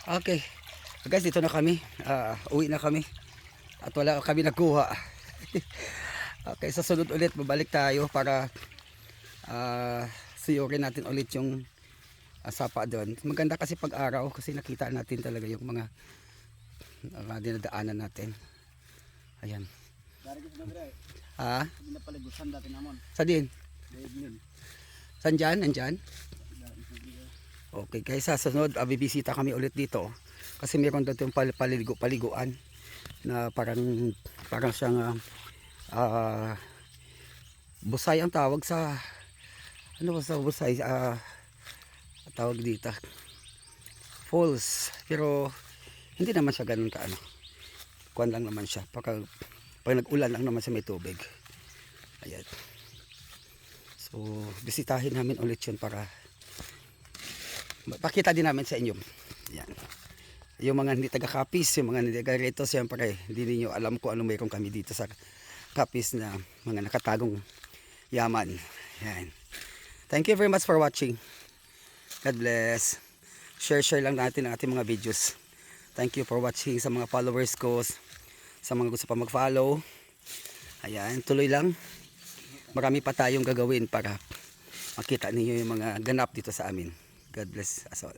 Okay. Guys, dito na kami. Uwi na kami. At wala kami nagkuha. Okay, sa sunod ulit babalik tayo para suyurin natin ulit yung sapa doon. Maganda kasi pag araw kasi nakita natin talaga yung mga dinadaanan natin. Ayan. Sa din? San dyan? Nandyan? Okay guys, sa sunod bibisita kami ulit dito. Kasi meron doon yung paliguan na parang siyang busay ang tawag sa ano ba sa busay, tawag dito falls, pero hindi naman siya ganun ka ano, kuwan lang naman siya pag nag-ulan lang naman siya may tubig. Ayan, so bisitahin namin ulit yun para pakita din namin sa inyo. Ayan, yung mga hindi taga Capiz, yung mga hindi taga rito, siyempre hindi niyo alam kung ano mayroon kami dito sa Capiz na mga nakatagong yaman. Ayan. Thank you very much for watching. God bless. Share lang natin ang ating mga videos. Thank you for watching sa mga followers ko, sa mga gusto pa mag-follow. Ayan, tuloy lang. Marami pa tayong gagawin para makita niyo yung mga ganap dito sa amin. God bless us all.